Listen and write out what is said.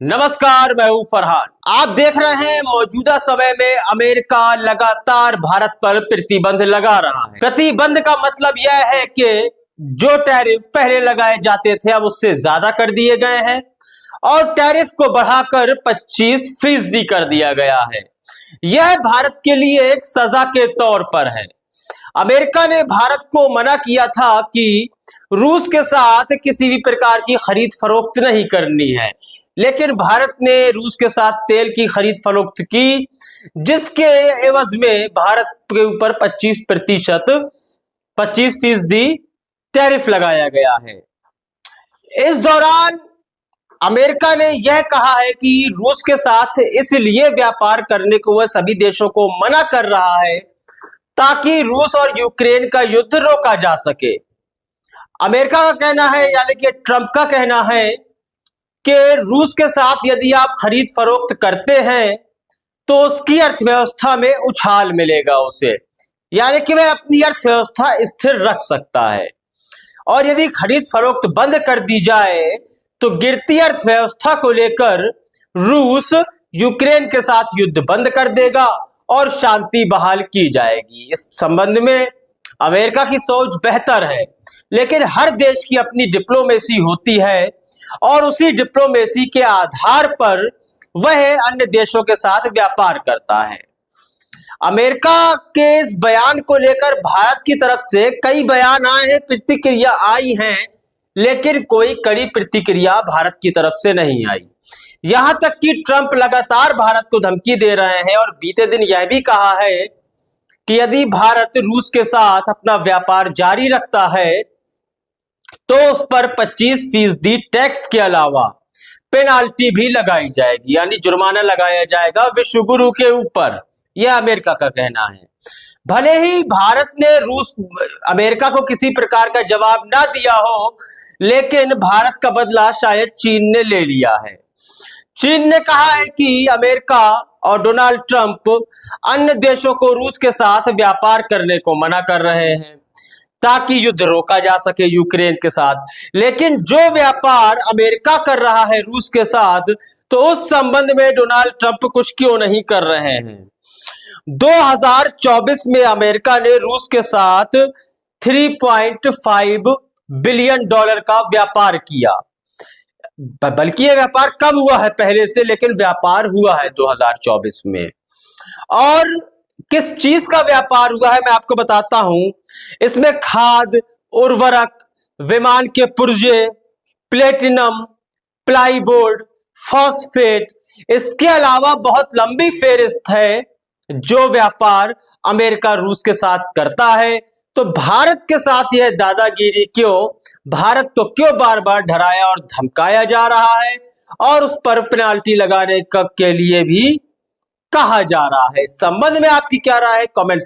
नमस्कार, मैं हूं फरहान। आप देख रहे हैं मौजूदा समय में अमेरिका लगातार भारत पर प्रतिबंध लगा रहा है। प्रतिबंध का मतलब यह है कि जो टैरिफ पहले लगाए जाते थे अब उससे ज्यादा कर दिए गए हैं और टैरिफ को बढ़ाकर 25% कर दिया गया है। यह भारत के लिए एक सजा के तौर पर है। अमेरिका ने भारत को मना किया था कि रूस के साथ किसी भी प्रकार की खरीद फरोख्त नहीं करनी है, लेकिन भारत ने रूस के साथ तेल की खरीद फरोख्त की, जिसके एवज में भारत के ऊपर 25% टैरिफ लगाया गया है। इस दौरान अमेरिका ने यह कहा है कि रूस के साथ इसलिए व्यापार करने को वह सभी देशों को मना कर रहा है ताकि रूस और यूक्रेन का युद्ध रोका जा सके। अमेरिका का कहना है, यानी कि ट्रंप का कहना है कि रूस के साथ यदि आप खरीद फरोख्त करते हैं तो उसकी अर्थव्यवस्था में उछाल मिलेगा उसे, यानी कि वह अपनी अर्थव्यवस्था स्थिर रख सकता है। और यदि खरीद फरोख्त बंद कर दी जाए तो गिरती अर्थव्यवस्था को लेकर रूस यूक्रेन के साथ युद्ध बंद कर देगा और शांति बहाल की जाएगी। इस संबंध में अमेरिका की सोच बेहतर है, लेकिन हर देश की अपनी डिप्लोमेसी होती है और उसी डिप्लोमेसी के आधार पर वह अन्य देशों के साथ व्यापार करता है। अमेरिका के इस बयान को लेकर भारत की तरफ से कई बयान आए हैं, प्रतिक्रिया आई हैं, लेकिन कोई कड़ी प्रतिक्रिया भारत की तरफ से नहीं आई। यहां तक कि ट्रंप लगातार भारत को धमकी दे रहे हैं और बीते दिन यह भी कहा है कि यदि भारत रूस के साथ अपना व्यापार जारी रखता है तो उस पर 25% टैक्स के अलावा पेनाल्टी भी लगाई जाएगी, यानी जुर्माना लगाया जाएगा विश्व गुरु के ऊपर। यह अमेरिका का कहना है। भले ही भारत ने अमेरिका को किसी प्रकार का जवाब ना दिया हो, लेकिन भारत का बदला शायद चीन ने ले लिया है। चीन ने कहा है कि अमेरिका और डोनाल्ड ट्रंप अन्य देशों को रूस के साथ व्यापार करने को मना कर रहे हैं ताकि युद्ध रोका जा सके यूक्रेन के साथ, लेकिन जो व्यापार अमेरिका कर रहा है रूस के साथ, तो उस संबंध में डोनाल्ड ट्रंप कुछ क्यों नहीं कर रहे हैं। 2024 में अमेरिका ने रूस के साथ $3.5 बिलियन का व्यापार किया, बल्कि यह व्यापार कम हुआ है पहले से, लेकिन व्यापार हुआ है 2024 में। और किस चीज का व्यापार हुआ है मैं आपको बताता हूं। इसमें खाद, उर्वरक, विमान के पुर्जे, प्लेटिनम, प्लाईबोर्ड, फॉस्फेट, इसके अलावा बहुत लंबी फेहरिस्त है जो व्यापार अमेरिका रूस के साथ करता है। तो भारत के साथ यह दादागिरी क्यों, भारत को क्यों बार बार डराया और धमकाया जा रहा है और उस पर पेनाल्टी लगाने के लिए भी कहा जा रहा है। इस संबंध में आपकी क्या राय है, कमेंट्स